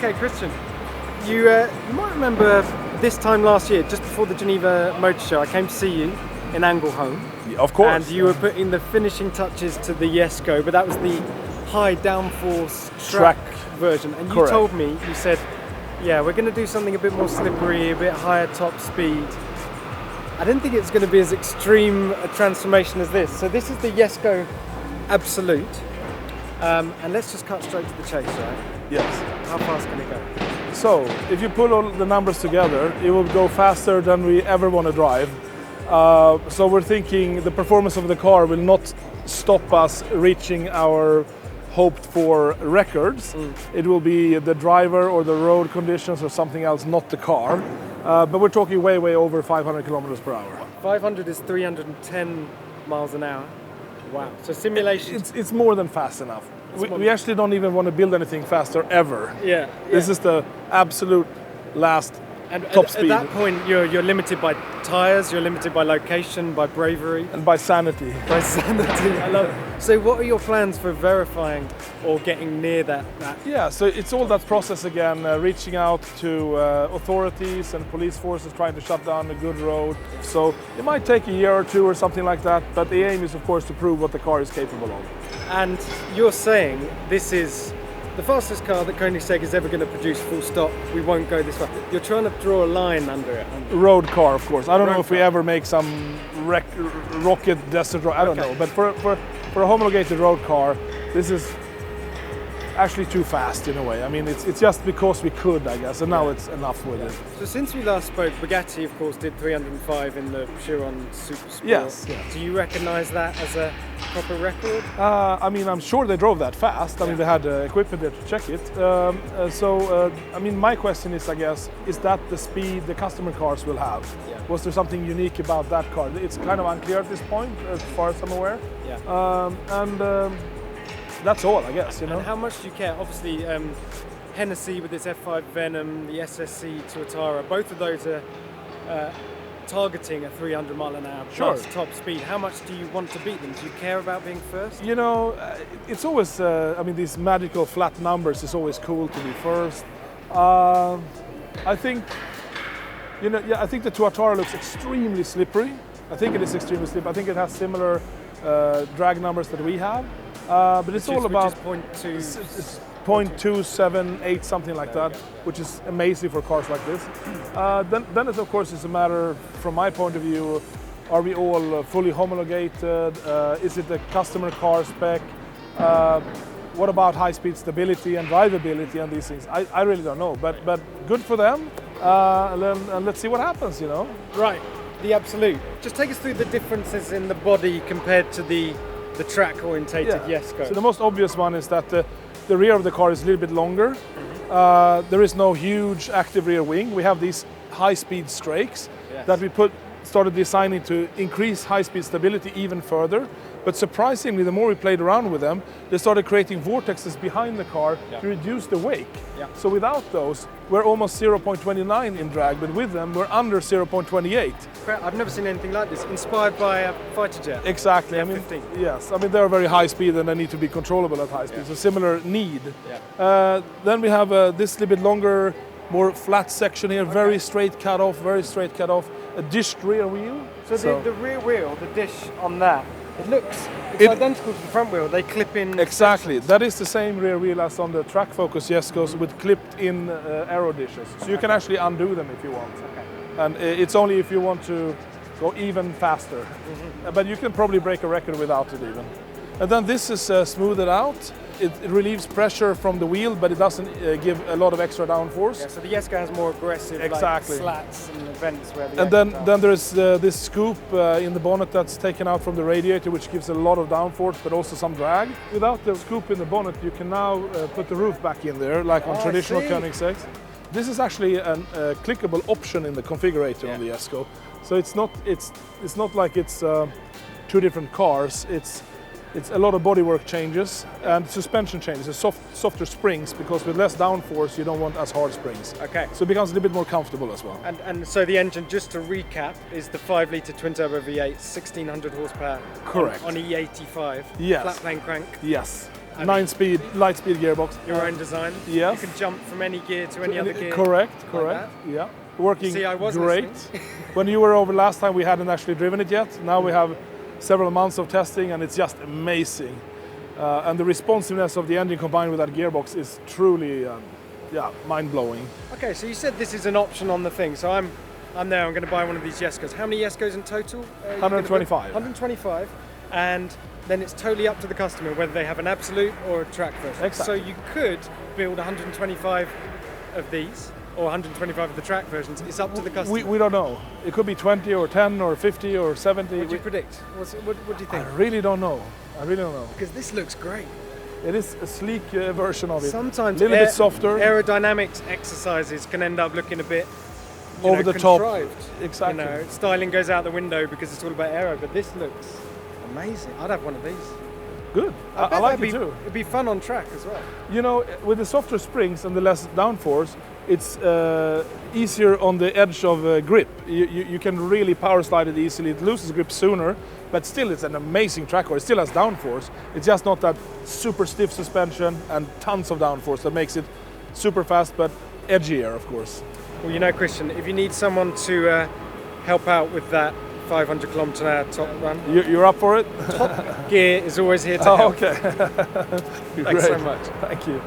Okay, Christian, you might remember this time last year, just before the Geneva Motor Show, I came to see you in Anglehome. Yeah, of course. And you were putting the finishing touches to the Jesko, but that was the high downforce track version. And you told me, you said, yeah, we're going to do something a bit more slippery, a bit higher top speed. I didn't think it's going to be as extreme a transformation as this. So this is the Jesko Absolut. And let's just cut straight to the chase, right? Yes. How fast can it go? So, if you put all the numbers together, it will go faster than we ever want to drive. So we're thinking the performance of the car will not stop us reaching our hoped for records. It will be the driver or the road conditions or something else, not the car. But we're talking way over 500 kilometers per hour. 500 is 310 miles an hour. Wow. So simulation. It's more than fast enough. We actually don't even want to build anything faster ever. Yeah. This is the absolute last top speed. At that point, you're limited by tyres, you're limited by location, by bravery. And by sanity. By sanity, I love it. So what are your plans for verifying or getting near that? Yeah, so it's all that process again, reaching out to authorities and police forces trying to shut down a good road. So it might take a year or two or something like that, but the aim is of course to prove what the car is capable of. And you're saying this is the fastest car that Koenigsegg is ever going to produce, full stop. We won't go this way. You're trying to draw a line under it. Road car, of course. I don't know if we ever make some rocket desert road. I don't know. But for a homologated road car, this is actually too fast in a way. I mean, it's just because we could, I guess, and now it's enough with it. So since we last spoke, Bugatti, of course, did 305 in the Chiron Super Sport. Yes. Do you recognise that as a proper record? I mean, I'm sure they drove that fast. I mean, they had equipment there to check it. I mean, my question is, I guess, is that the speed the customer cars will have? Yeah. Was there something unique about that car? It's kind of unclear at this point, as far as I'm aware. Yeah. That's all, I guess, you know. And how much do you care? Obviously, Hennessy with its F5 Venom, the SSC Tuatara, both of those are targeting a 300 mile an hour plus top speed. How much do you want to beat them? Do you care about being first? You know, it's always, I mean, these magical flat numbers is always cool to be first. I think, you know, I think the Tuatara looks extremely slippery. I think it is extremely slippery. I think it has similar drag numbers that we have. But it's all about 0.278, something like that, which is amazing for cars like this. Then it of course is a matter, from my point of view, are we all fully homologated? Is it a customer car spec? What about high-speed stability and drivability and these things? I really don't know, but good for them. And let's see what happens, you know. Right, the Absolut. Just take us through the differences in the body compared to the track-orientated Jesko. So the most obvious one is that the rear of the car is a little bit longer. There is no huge active rear wing. We have these high-speed strakes that we started designing to increase high-speed stability even further. But surprisingly, the more we played around with them, they started creating vortexes behind the car to reduce the wake. So without those, we're almost 0.29 in drag, but with them, we're under 0.28. I've never seen anything like this. Inspired by a fighter jet. Exactly. I mean, yes. I mean, they're very high speed and they need to be controllable at high speed. So similar need. Then we have this little bit longer, more flat section here. Very straight cut off. A dished rear wheel. So the rear wheel, the dish on that, it's identical to the front wheel. They clip in. Exactly. That is the same rear wheel as on the track focus Jeskos with clipped in aero dishes. So you can actually undo them if you want. And it's only if you want to go even faster. But you can probably break a record without it even. And then this is smoothed out. It relieves pressure from the wheel, but it doesn't give a lot of extra downforce. Yeah, so the Jesko has more aggressive like, slats and vents where the then there's this scoop in the bonnet that's taken out from the radiator, which gives a lot of downforce, but also some drag. Without the scoop in the bonnet, you can now put the roof back in there, like on traditional Koenigsegg. This is actually a clickable option in the configurator on the Jesko. So it's not like it's two different cars. It's a lot of bodywork changes and suspension changes, softer springs, because with less downforce you don't want as hard springs. Okay. So it becomes a little bit more comfortable as well. And so the engine, just to recap, is the 5-litre twin-turbo V8, 1600 horsepower. Correct. On E85. Yes. Flat plane crank. Yes. 9-speed, light-speed gearbox. Your own design? Yes. You can jump from any gear to any other gear? Correct, like yeah. Working See, I was great. When you were over last time, we hadn't actually driven it yet. Now we have several months of testing, and it's just amazing. And the responsiveness of the engine combined with that gearbox is truly, mind-blowing. Okay, so you said this is an option on the thing. So I'm there. I'm going to buy one of these Jeskos. How many Jeskos in total? 125. 125, and then it's totally up to the customer whether they have an Absolute or a track version. Exactly. So you could build 125 of these or 125 of the track versions. It's up to the customer. We don't know. It could be 20 or 10 or 50 or 70. What do you predict? What do you think? I really don't know. Because this looks great. It is a sleek version of it. Sometimes a little bit softer. Aerodynamics exercises can end up looking a bit over the contrived. Top. Exactly. Styling goes out the window because it's all about aero, but this looks amazing. I'd have one of these. Good. I like it too. It'd be fun on track as well. With the softer springs and the less downforce, it's easier on the edge of grip. You can really power slide it easily. It loses grip sooner, but still it's an amazing track car. It still has downforce. It's just not that super stiff suspension and tons of downforce that makes it super fast, but edgier, of course. Well, Christian, if you need someone to help out with that 500 km/h top run, you're up for it? Top Gear is always here to help. Okay. Thanks so much. Thank you.